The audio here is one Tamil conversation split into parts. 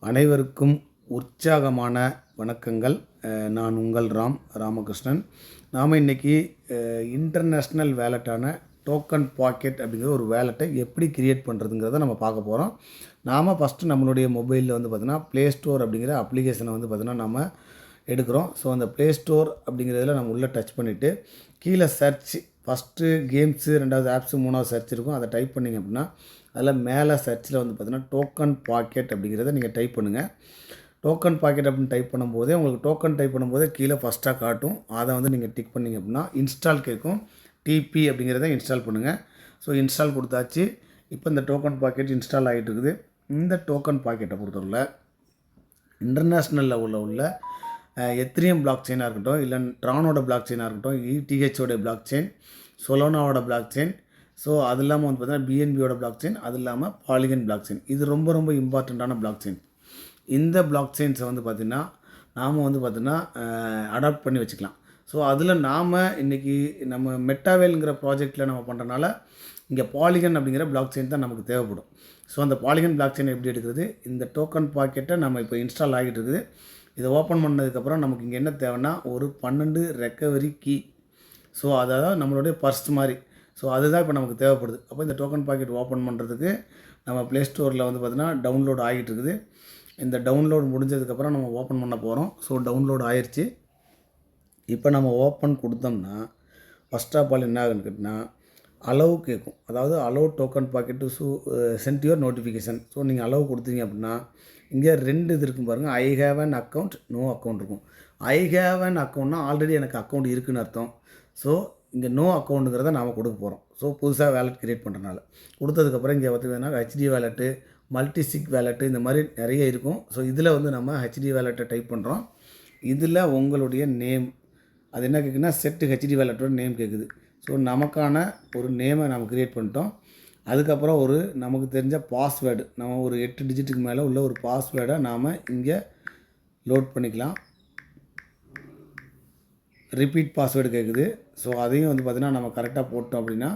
அனைவருக்கும் உற்சாகமான வணக்கங்கள். நான் உங்கள் ராமகிருஷ்ணன். நாம் இன்றைக்கி இன்டர்நேஷ்னல் வேலெட்டான டோக்கன் பாக்கெட் அப்படிங்கிற ஒரு வேலெட்டை எப்படி க்ரியேட் பண்ணுறதுங்கிறத நம்ம பார்க்க போகிறோம். நாம் ஃபஸ்ட்டு நம்மளுடைய மொபைலில் வந்து பார்த்திங்கன்னா ப்ளே ஸ்டோர் அப்படிங்கிற அப்ளிகேஷனை வந்து பார்த்திங்கன்னா நம்ம எடுக்கிறோம். ஸோ அந்த ப்ளே ஸ்டோர் அப்படிங்கிறதுல நம்ம உள்ளே டச் பண்ணிவிட்டு கீழே சர்ச் ஃபஸ்ட்டு கேம்ஸு, ரெண்டாவது ஆப்ஸு, மூணாவது சர்ச் இருக்கும். அதை டைப் பண்ணிங்க அப்படின்னா அதில் மேலே சர்ச்சில் வந்து பார்த்திங்கன்னா டோக்கன் பாக்கெட் அப்படிங்கிறத நீங்கள் டைப் பண்ணுங்கள். டோக்கன் பாக்கெட் அப்படின்னு டைப் பண்ணும்போதே உங்களுக்கு டோக்கன் டைப் பண்ணும்போதே கீழே ஃபஸ்ட்டாக காட்டும். அதை வந்து நீங்கள் டிக் பண்ணிங்க அப்படின்னா இன்ஸ்டால் கேட்கும். டிபி அப்படிங்கிறத இன்ஸ்டால் பண்ணுங்கள். ஸோ இன்ஸ்டால் கொடுத்தாச்சு. இப்போ இந்த டோக்கன் பாக்கெட் இன்ஸ்டால் ஆகிட்டு இருக்குது. இந்த டோக்கன் பாக்கெட்டை பொறுத்தவரை இன்டர்நேஷ்னல் லெவலில் உள்ள எத்ரியம் பிளாக் செயினாக இருக்கட்டும், இல்லை ட்ரானோட பிளாக் செயினாக இருக்கட்டும், இடிஹெச்சோட பிளாக் செயின், சொலோனாவோட பிளாக் செயின், ஸோ அது இல்லாமல் வந்து பார்த்திங்கன்னா பிஎன்பியோட பிளாக் செயின், அது இல்லாமல் பாலிகன் பிளாக் செயின், இது ரொம்ப ரொம்ப இம்பார்ட்டண்ட்டான பிளாக் செயின். இந்த பிளாக் செயின்ஸை வந்து பார்த்திங்கன்னா நாம் வந்து பார்த்திங்கன்னா அடாப்ட் பண்ணி வச்சுக்கலாம். ஸோ அதில் நாம் இன்றைக்கி நம்ம மெட்டாவேல்ங்கிற ப்ராஜெக்டில் நம்ம பண்ணுறனால இங்கே பாலிகன் அப்படிங்கிற பிளாக் செயின் தான் நமக்கு தேவைப்படும். ஸோ அந்த பாலிகன் பிளாக் செயின் எப்படி எடுக்கிறது? இந்த டோக்கன் பாக்கெட்டை நம்ம இப்போ இன்ஸ்டால் ஆகிட்டு இருக்குது. இதை ஓப்பன் பண்ணதுக்கப்புறம் நமக்கு இங்கே என்ன தேவைன்னா ஒரு 12 ரெக்கவரி கீ. ஸோ அதாவது நம்மளுடைய பர்ஸ் மாதிரி. ஸோ அதுதான் இப்போ நமக்கு தேவைப்படுது. அப்போ இந்த டோக்கன் பாக்கெட் ஓப்பன் பண்ணுறதுக்கு நம்ம ப்ளே ஸ்டோரில் வந்து பார்த்திங்கன்னா டவுன்லோட் ஆகிட்டு இருக்குது. இந்த டவுன்லோட் முடிஞ்சதுக்கப்புறம் நம்ம ஓப்பன் பண்ண போகிறோம். ஸோ டவுன்லோட் ஆயிடுச்சு. இப்போ நம்ம ஓப்பன் கொடுத்தோம்னா ஃபஸ்ட் ஆஃப் ஆல் என்ன ஆகுன்னு கேட்டிங்கன்னா அலோவ் கேட்கும். அதாவது allow token pocket to send your notification. So நீங்கள் அலோவ் கொடுத்தீங்க அப்படின்னா இங்கே 2 இது இருக்கும் பாருங்கள். I have an account, no account இருக்கும். ஐ ஹேவ் அன் அக்கௌண்ட்னா ஆல்ரெடி எனக்கு அக்கௌண்ட் இருக்குதுன்னு அர்த்தம். ஸோ இங்கே நோ அக்கௌண்ட்டுங்கிறத நாம் கொடுக்க போகிறோம். ஸோ புதுசாக வேலெட் க்ரியேட் பண்ணுறனால கொடுத்ததுக்கப்புறம் இங்கே பார்த்திங்கன்னா ஹெச்டி வேலெட்டு, மல்டிசிக் வேலெட்டு, இந்த மாதிரி நிறைய இருக்கும். ஸோ இதில் வந்து நம்ம ஹெச்டி வேலெட்டை டைப் பண்ணுறோம். இதில் உங்களுடைய நேம் அது என்ன கேட்குன்னா செட்டு ஹெச்டி வேலெட்டோட நேம் கேட்குது. ஸோ நமக்கான ஒரு நேமை நம்ம க்ரியேட் பண்ணிட்டோம். அதுக்கப்புறம் ஒரு நமக்கு தெரிஞ்ச பாஸ்வேர்டு, நம்ம ஒரு 8 டிஜிட்டுக்கு மேலே உள்ள ஒரு பாஸ்வேர்டை நாம் இங்கே லோட் பண்ணிக்கலாம். ரிப்பீட் பாஸ்வேர்டு கேட்குது. ஸோ அதையும் வந்து பார்த்திங்கன்னா நம்ம கரெக்டாக போட்டோம் அப்படின்னா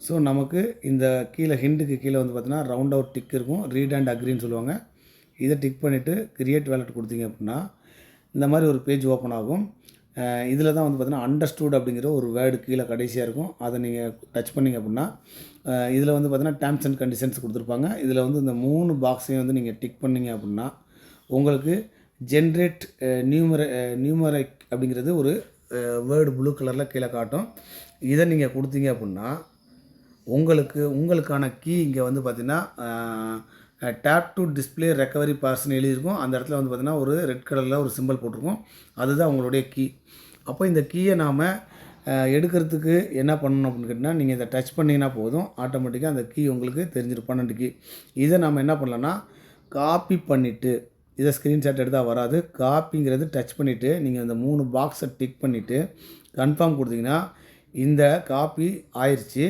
ஸோ நமக்கு இந்த கீழே ஹிண்டுக்கு கீழே வந்து பார்த்திங்கன்னா ரவுண்ட் அவுட் டிக் இருக்கும். ரீட் அண்ட் அக்ரின்னு சொல்லுவாங்க. இதை டிக் பண்ணிவிட்டு கிரியேட் வேலெட் கொடுத்தீங்க அப்படின்னா இந்த மாதிரி ஒரு பேஜ் ஓப்பன் ஆகும். இதில் தான் வந்து பார்த்திங்கன்னா அண்டர்ஸ்டூட் அப்படிங்கிற ஒரு வேர்டு கீழே கடைசியாக இருக்கும். அதை நீங்கள் டச் பண்ணிங்க அப்படின்னா இதில் வந்து பார்த்திங்கன்னா டேர்ம்ஸ் அண்ட் கண்டிஷன்ஸ் கொடுத்துருப்பாங்க. இதில் வந்து இந்த 3 பாக்ஸையும் வந்து நீங்கள் டிக் பண்ணிங்க அப்படின்னா உங்களுக்கு ஜென்ரேட் நியூமரிக் அப்படிங்கிறது ஒரு வேர்டு ப்ளூ கலரில் கீழே காட்டும். இதை நீங்கள் கொடுத்தீங்க அப்படின்னா உங்களுக்கான கீ இங்கே வந்து பார்த்திங்கன்னா tap to display recovery person எழுதியிருக்கும். அந்த இடத்துல வந்து பார்த்திங்கன்னா ஒரு ரெட் கலரில் ஒரு சிம்பிள் போட்டிருக்கும். அதுதான் உங்களுடைய கீ. அப்போ இந்த கீயை நாம் எடுக்கிறதுக்கு என்ன பண்ணணும் அப்படின்னு கேட்டிங்கன்னா நீங்கள் இதை டச் பண்ணிங்கன்னா போதும், ஆட்டோமேட்டிக்காக அந்த கீ உங்களுக்கு தெரிஞ்சிடும். 12 கீ. இதை நம்ம என்ன பண்ணலான்னா காப்பி பண்ணிவிட்டு, இதை ஸ்க்ரீன்ஷாட் எடுத்தால் வராது, காப்பிங்கிறது டச் பண்ணிவிட்டு நீங்கள் இந்த 3 பாக்ஸை டிக் பண்ணிவிட்டு கன்ஃபார்ம் கொடுத்தீங்கன்னா இந்த காப்பி ஆயிடுச்சு.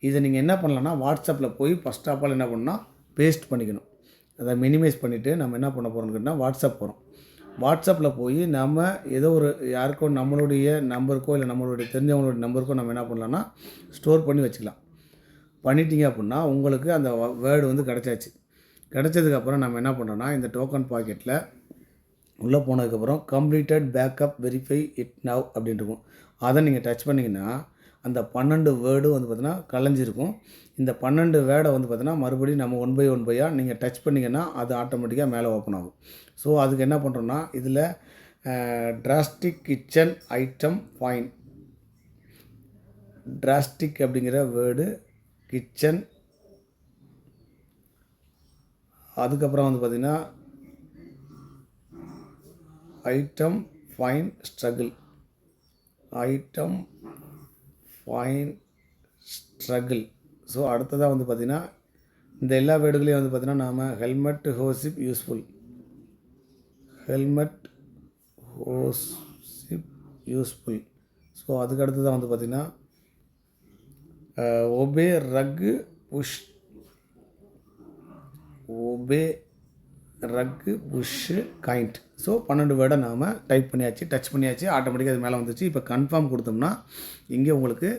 இதை நீங்கள் என்ன பண்ணலான்னா வாட்ஸ்அப்பில் போய் ஃபஸ்ட் ஆஃப் ஆல் என்ன பண்ணால் பேஸ்ட் பண்ணிக்கணும். அதை மினிமைஸ் பண்ணிவிட்டு நம்ம என்ன பண்ண போகிறோம்னு கேட்டால் வாட்ஸ்அப் போகிறோம். வாட்ஸ்அப்பில் போய் நம்ம ஏதோ ஒரு யாருக்கோ நம்மளுடைய நம்பருக்கோ இல்லை நம்மளுடைய தெரிஞ்சவங்களுடைய நம்பருக்கோ நம்ம என்ன பண்ணலான்னா ஸ்டோர் பண்ணி வச்சுக்கலாம். பண்ணிட்டீங்க அப்படின்னா உங்களுக்கு அந்த வேர்டு வந்து கிடச்சாச்சு. கிடச்சதுக்கப்புறம் நம்ம என்ன பண்ணுறோன்னா இந்த டோக்கன் பாக்கெட்டில் உள்ளே போனதுக்கப்புறம் completed backup verify it now அப்படின்னு இருக்கும். அதை நீங்கள் டச் பண்ணிங்கன்னா அந்த 12 வேர்டும் வந்து பார்த்திங்கன்னா கலைஞ்சிருக்கும். இந்த 12 வேர்டை வந்து பார்த்திங்கன்னா மறுபடியும் நம்ம 1 பை 1 நீங்கள் டச் பண்ணிங்கன்னா அது ஆட்டோமேட்டிக்காக மேலே ஓப்பன் ஆகும். ஸோ அதுக்கு என்ன பண்ணுறோன்னா இதில் drastic kitchen item fine, drastic அப்படிங்கிற வேர்டு, கிச்சன், அதுக்கப்புறம் வந்து பார்த்திங்கன்னா item fine struggle, item fine struggle. So அடுத்ததாக வந்து பார்த்திங்கன்னா இந்த எல்லா வேர்டுகளையும் வந்து பார்த்திங்கன்னா நாம் ஹெல்மெட் ஹோசிப் யூஸ்ஃபுல், ஹெல்மெட் ஹோசிப் யூஸ்ஃபுல். ஸோ அதுக்கு அடுத்ததாக வந்து பார்த்திங்கன்னா ஒபே ரக்கு புஷ், ஒபே ரக்கு புஷ்ஷு கைண்ட். ஸோ 12 வேர்டை நாம் டைப் பண்ணியாச்சு, டச் பண்ணியாச்சு, ஆட்டோமேட்டிக்காக அது மேலே வந்துச்சு. இப்போ கன்ஃபார்ம் கொடுத்தோம்னா இங்கே உங்களுக்கு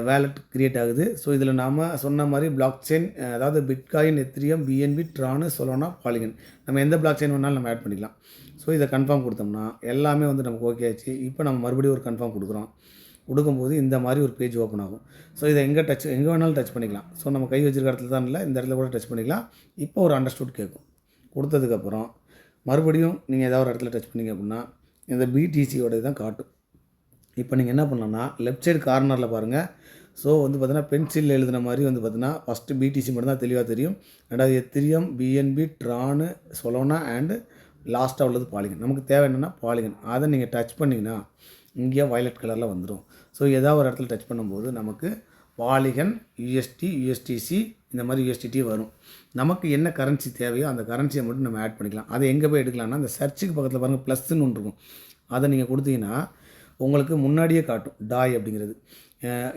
வேலட் க்ரியேட் ஆகுது. ஸோ இதில் நாம் சொன்ன மாதிரி பிளாக் செயின், அதாவது Bitcoin, Ethereum, BNB, Tron, Solana, Polygon, நம்ம எந்த பிளாக் செயின் வேணாலும் நம்ம ஆட் பண்ணிக்கலாம். ஸோ இதை கன்ஃபார்ம் கொடுத்தோம்னா எல்லாமே வந்து நமக்கு ஓகே ஆச்சு. இப்போ நம்ம மறுபடியும் ஒரு கன்ஃபார்ம் கொடுக்குறோம். கொடுக்கும்போது இந்த மாதிரி ஒரு பேஜ் ஓப்பன் ஆகும். ஸோ இதை எங்கே வேணாலும் டச் பண்ணிக்கலாம். ஸோ நம்ம கை வச்சிருக்க இடத்துல தான் இல்லை, இந்த இடத்துல கூட டச் பண்ணிக்கலாம். இப்போ ஒரு அண்டர்ஸ்டூட் கேட்கும். கொடுத்ததுக்கப்புறம் மறுபடியும் நீங்கள் ஏதாவது ஒரு இடத்துல டச் பண்ணிங்க அப்படின்னா இந்த பிடிசியோட தான் காட்டும். இப்போ நீங்கள் என்ன பண்ணலாம்னா லெஃப்ட் சைடு கார்னரில் பாருங்கள். ஸோ வந்து பார்த்தீங்கன்னா பென்சில் எழுதின மாதிரி வந்து பார்த்தீங்கன்னா ஃபஸ்ட்டு பிடிசி மட்டும் தான் தெளிவாக தெரியும். ரெண்டாவது எத்திரியம், பிஎன்பி, ட்ரானு, சொலோனா அண்டு லாஸ்ட்டாக உள்ளது பாலிகன். நமக்கு தேவை என்னென்னா பாலிகன். அதை நீங்கள் டச் பண்ணிங்கன்னா இங்கே வயலட் கலரில் வந்துடும். ஸோ ஏதாவது ஒரு இடத்துல டச் பண்ணும்போது நமக்கு பாலிகன், யூஎஸ்டி, யூஎஸ்டிசி, இந்த மாதிரி யூஎஸ்டிடி வரும். நமக்கு என்ன கரன்சி தேவையோ அந்த கரன்சியை மட்டும் நம்ம ஆட் பண்ணிக்கலாம். அதை எங்கே போய் எடுக்கலாம்னா அந்த சர்ச்சுக்கு பக்கத்தில் பாருங்கள் ப்ளஸ்ன்னு ஒன்று இருக்கும். அதை நீங்கள் கொடுத்தீங்கன்னா உங்களுக்கு முன்னாடியே காட்டும் டாய் அப்படிங்கிறது.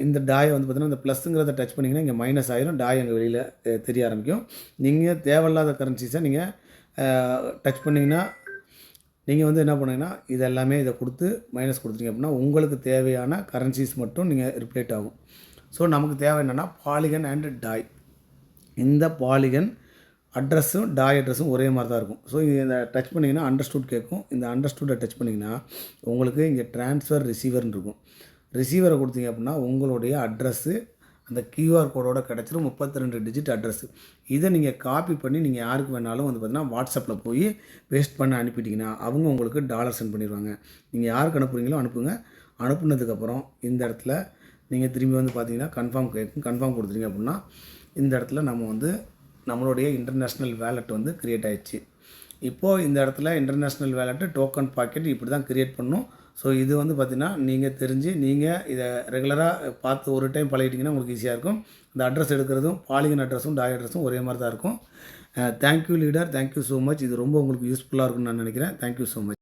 இந்த டாயை வந்து பார்த்திங்கன்னா இந்த ப்ளஸ்ஸுங்கிறத டச் பண்ணிங்கன்னா இங்கே மைனஸ் ஆயிரும், டாய் அங்கே வெளியில் தெரிய ஆரம்பிக்கும். நீங்கள் தேவையில்லாத கரன்சிஸை நீங்கள் டச் பண்ணிங்கன்னா நீங்கள் வந்து என்ன பண்ணுங்கன்னா இது எல்லாமே இதை கொடுத்து மைனஸ் கொடுத்துட்டீங்க அப்படின்னா உங்களுக்கு தேவையான கரன்சிஸ் மட்டும் நீங்கள் ரிப்ளேட் ஆகும். ஸோ நமக்கு தேவை என்னென்னா பாலிகன் அண்ட் டாய். இந்த பாலிகன் அட்ரஸும் டாய் அட்ரஸும் ஒரே மாதிரி தான் இருக்கும். ஸோ இந்த டச் பண்ணிங்கன்னா அண்டர்ஸ்டூட் கேட்கும். இந்த அண்டர்ஸ்டூட்டை டச் பண்ணிங்கன்னா உங்களுக்கு இங்கே ட்ரான்ஸ்ஃபர் ரிசீவர்னு இருக்கும். ரிசீவரை கொடுத்தீங்க அப்படின்னா உங்களுடைய அட்ரஸ்ஸு அந்த கியூஆர் கோடோட கிடச்சிரும். 32 டிஜிட் அட்ரஸ்ஸு. இதை நீங்கள் காப்பி பண்ணி நீங்கள் யாருக்கு வேணாலும் வந்து பார்த்தீங்கன்னா வாட்ஸ்அப்பில் போய் பேஸ்ட் பண்ணி அனுப்பிட்டிங்கன்னா அவங்க உங்களுக்கு டாலர் சென்ட் பண்ணிடுவாங்க. நீங்கள் யாருக்கு அனுப்புகிறீங்களோ அனுப்புங்க. அனுப்புனதுக்கப்புறம் இந்த இடத்துல நீங்கள் திரும்பி வந்து பார்த்தீங்கன்னா கன்ஃபார்ம் கேட்கும். கன்ஃபார்ம் கொடுத்துட்டீங்க அப்படின்னா இந்த இடத்துல நம்ம வந்து நம்மளுடைய இன்டர்நேஷ்னல் வேலெட் வந்து க்ரியேட் ஆகிடுச்சு. இப்போது இந்த இடத்துல இன்டர்நேஷ்னல் வேலெட்டு டோக்கன் பாக்கெட் இப்படி தான் க்ரியேட் பண்ணணும். ஸோ இது வந்து பார்த்திங்கன்னா நீங்கள் தெரிஞ்சு நீங்கள் இதை ரெகுலராக பார்த்து ஒரு டைம் பழகிட்டிங்கன்னா உங்களுக்கு ஈஸியாக இருக்கும். இந்த அட்ரஸ் எடுக்கிறதும் பாலிகன் அட்ரஸும் டாய் அட்ரஸும் ஒரே மாதிரி தான் இருக்கும். Thank you leader, thank you so much. இது ரொம்ப உங்களுக்கு யூஸ்ஃபுல்லாக இருக்கும்னு நான் நினைக்கிறேன். Thank you so much.